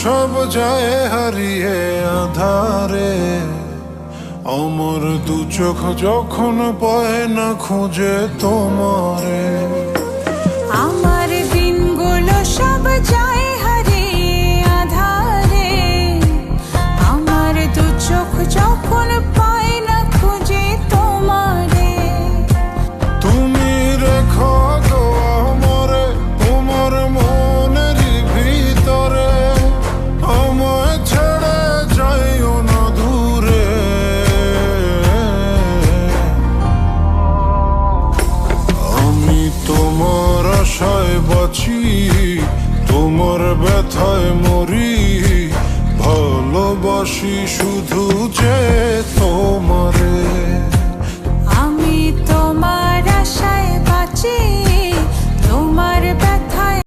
সব যায় হারিয়ে আধারে, আমার দু চোখ যখন পায় না খুঁজে তোমারে। আমার দিনগুলো সব যায় হারিয়ে আধারে, আমার দু চোখ যখন পায় না খুঁজে তোমারে। তুমি রেখো গো আমারে তোমার মনের ভিতরে, আমায় ছেড়ে যাইও না দূরে। আমি তোমার আশায় বাঁচি, তোমার ব্যথায় মরি, ভালোবাসি শুধু যে